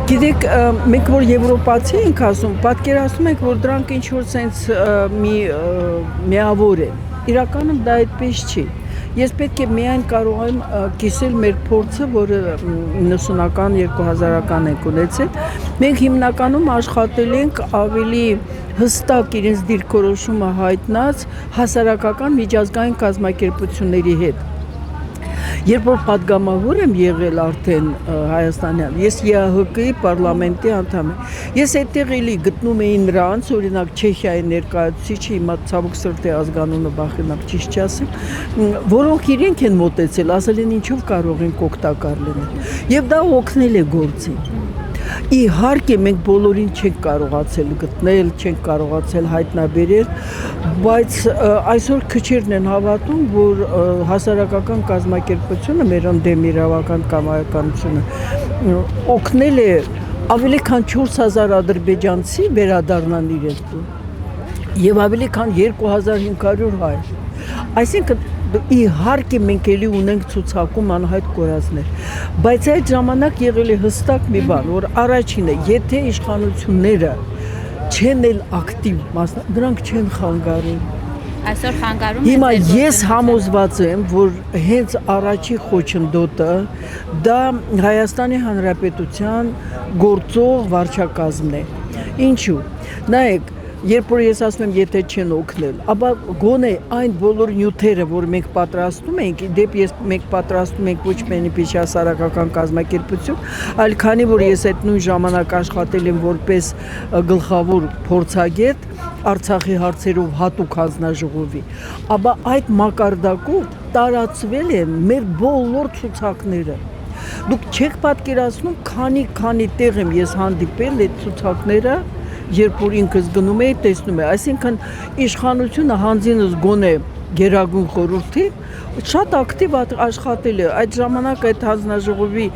Գիտեք, մենք որ եվրոպացի ենք ասում, պատկերացնում ենք, որ դրանք ինչ-որ սենց մի միավոր են։ Իրականում դա այդպես չի։ Ես պետք է միայն կարող եմ կիսել մեր փորձը, որը 90-ական, 2000-ական ենք ունեցել։ Մենք հիմնականում աշխատել ենք ավելի հստակ իրենց դիրքորոշումը հայտնած հասարակական միջազգային կազմակերպությունների հետ։ Երբ որ պատգամավոր եմ եղել արդեն Հայաստանյան, ես ԵԱՀԿ-ի պարլամենտի անդամ եմ։ Ես այդտեղ էլի գտնում էի նրանց, օրինակ Չեխիայի ներկայացուցիչը, հիմա ցավոք սրտի ազգանունը բախենակ ճիշտ չասեմ, որոնք իրենք են մոտեցել, ասել են ինչով կարող ենք օգտակար լինել։ Եվ դա օգնել է գործին։ Իհարկե մենք բոլորին չենք կարողացել գտնել, չենք կարողացել հայտնաբերել, բայց այսօր քչերն են հավատում, որ հասարակական կազմակերպությունը մեր ընդդեմ իրավական կամայականությունը օգնել է ավելի քան 4000 ադրբեջանցի վերադառնան իրենց տուն եւ ավելի քան 2500 հայ։ Այսինքն իհարկե մենք էլի ունենք ցուցակում անհայտ կորածներ, բայց այդ ժամանակ եղել է հստակ մի բան, որ առաջինը, եթե իշխանությունները չեն էլ ակտիվ մասնակցում, դրանք չեն խանգարում։ Այսօր խանգարում են։ Հիմա ես համոզված եմ, որ հենց առաջի խոչընդոտը դա Հայաստանի Հանրապետության գործող վարչակազմն է։ Ինչու՞։ Նայեք, երբ որ ես ասում եմ, եթե չեն օգնել, ապա գոնե այն բոլոր նյութերը, որ մենք պատրաստում ենք, դեպ մենք պատրաստում ենք ոչ միայն հասարակական կազմակերպություն, այլ քանի որ ես այդ նույն ժամանակ աշխատել եմ որպես գլխավոր փորձագետ Արցախի հարցերով հատուկ հանձնաժողովի, ապա այդ մակարդակով տարածվել են մեր բոլոր ցուցակները։ Դուք չեք պատկերացնում, քանի տեղ եմ ես հանդիպել այդ ցուցակները, երբ որ ինքս գնում էի, տեսնում էի, այսինքն իշխանությունը հանձինս գոնե Գերագույն խորհրդի շատ ակտիվ աշխատել է։ Այդ ժամանակ այդ հանձնաժողովի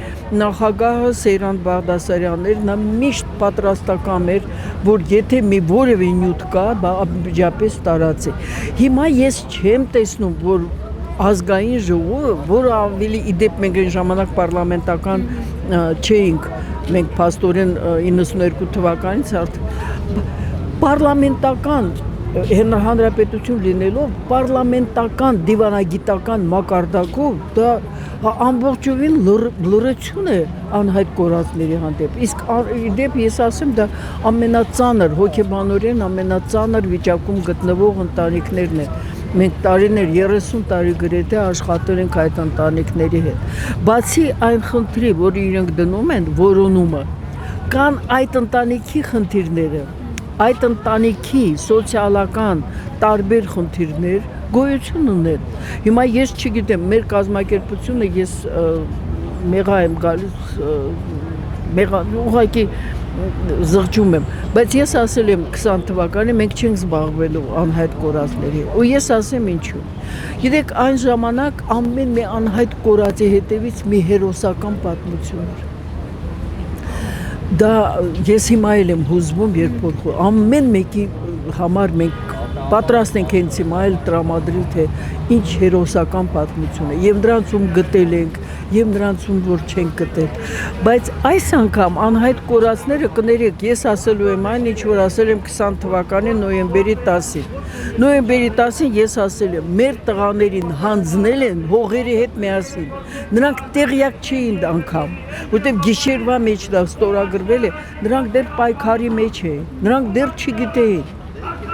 նախագահը Սեյրան Բաղդասարյանն էր, նա միշտ պատրաստական էր, որ եթե մի որևէ նյութ կա, բջջապես տարածի։ Հիմա ես չեմ տեսնում, որ ազգային ժողովը, որը ավելի իդեպ մենք այն ժամանակ պարլամենտական չէինք, մենք փաստորեն 92 թվականից արդեն պարլամենտական հանրապետություն լինելով պարլամենտական դիվանագիտական մակարդակով դա ամբողջովին լրություն է անհայտ կորածների հանդեպ։ Իսկ իդեպ ես ասեմ, դա ամենածանր հոգեբանորեն ամենածանր վիճակում գտնվող ընտանիքներն են։ Մենք տարիներ 30 տարի գրեթե աշխատել ենք այդ ընտանիքների հետ։ Բացի այն խնդրի, որ իրենք դնում են որոնումը, կան այդ ընտանիքի խնդիրները, այդ ընտանիքի սոցիալական տարբեր խնդիրներ գոյություն ունեն։ Հիմա ես չգիտեմ, մեր կազմակերպությունը ես մեղա եմ գալիս, ուղղակի զղջում եմ, բայց ես ասել եմ 20 թվականի մենք չենք զբաղվելու անհայտ կորածների, ու ես ասեմ ինչու։ Գիտեք, այն ժամանակ ամեն մի անհայտ կորածի հետևից մի հերոսական պատմություն էր։ Դա ես հիմա էլ եմ հուզվում, երբ որ ամեն մեկի համար մենք պատրաստ ենք հենց հիմա էլ տրամադրել, թե ինչ հերոսական պատմություն է, եւ նրանցում գտել ենք, եւ նրանցում որ չենք գտել, բայց այս անգամ անհայտ կորածները կներեք, ես ասելու եմ այն, ինչ որ ասել եմ 20 թվականի նոյեմբերի 10-ին։ Նոյեմբերի 10-ին ես ասել եմ, մեր տղաներին հանձնել են հողերի հետ միասին։ Նրանք տեղյակ չէին անգամ, որտեղ գիշերվա մեջ դա ստորագրվել է, նրանք դեռ պայքարի մեջ էին, նրանք դեռ չգիտեին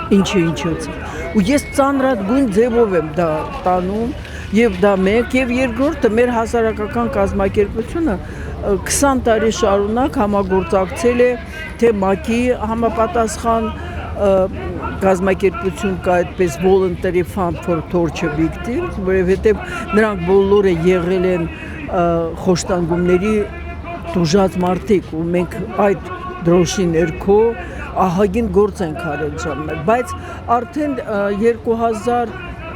ինչից։ Ու ես ծանրագույն ձևով եմ դա տանում, եւ դա մեկ, եւ երկրորդը մեր հասարակական կազմակերպությունը 20 տարի շարունակ համագործակցել է թե ՄԱԿ-ի համապատասխան կազմակերպություն կա այդպես voluntary fund for torture victims, որովհետեւ նրանք բոլորը եղել են խոշտանգումների տուժած մարդիկ, ու մենք այդ դրոշի ներքո ահագին գործ ենք արել ժամանակ, բայց արդեն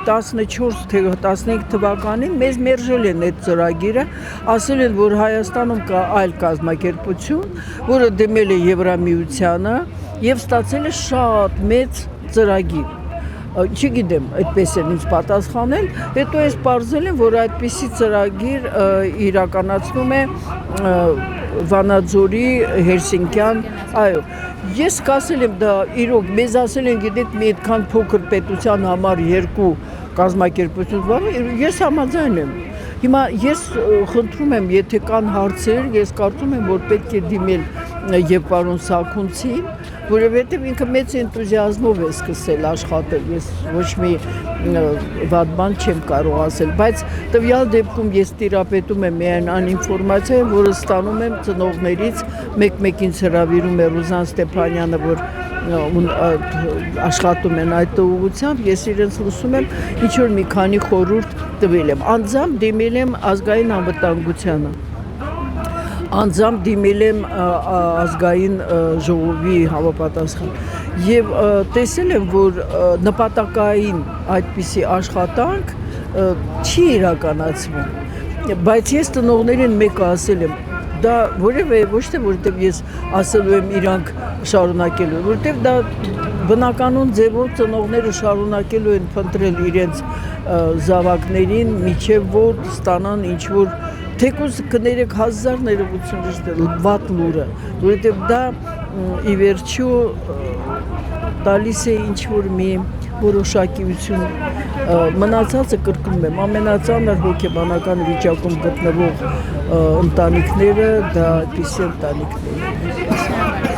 2014-15 թվականին մեզ մերժել են այդ ծրագիրը, ասել են, որ Հայաստանում կա այլ կազմակերպություն, որը դիմել է Եվրամիությանը եւ ստացել է շատ մեծ ծրագիր։ չգիտեմ, այդպես են ինձ պատասխանել, հետո ես պարզել եմ, որ այդպիսի ծրագիր իրականացնում է Վանաձորի Հերսինկյան, այո, ես կասել եմ դա իրոք, մեզ ասել են, գիտեք, մի այդքան փոքր պետության համար երկու կազմակերպություն, ես համաձայն եմ։ Հիմա ես խնդրում եմ, եթե կան հարցեր, ես կարծում եմ, որ պետք է դիմել եւ պարոն Սաքունցին, որովհետեւ ինքը մեծ էնտուզիազմով է սկսել աշխատել, ես ոչ մի վատ բան չեմ կարող ասել, բայց տվյալ դեպքում ես տիրապետում եմ միայն այն ինֆորմացիային, որը ստանում եմ ծնողներից, մեկ-մեկին հրավիրում է Ռուզան Ստեփանյանը, որ աշխատում են այդ ուղղությամբ, ես իրենց լսում եմ, ինչ որ մի քանի խորհուրդ տվել եմ, անձամբ դիմել եմ ազգային անվտանգությանը, անձամբ դիմել եմ ազգային ժողովի համապատասխան եւ տեսել եմ, որ նպատակային այդպիսի աշխատանք չի իրականացվում, բայց ես տնօրենին մեկը ասել եմ, դա որևէ ոչ թե որովհետև ես ասելու եմ իրանք շարունակելու, որովհետև դա բնականon ձևով ծնողները շարունակելու են փնտրել իրենց զավակներին, միջև որ ստանան ինչ որ թեկուզ կներեք հազար ներողություն վատ լուրը, որովհետև դա ի վերջո տալիս է ինչ որ մի որոշակիություն մնացածը կրկնում եմ ամենածանր հոգեբանական վիճակում գտնվող ընտանիքները դա այդպիսի ընտանիքներ են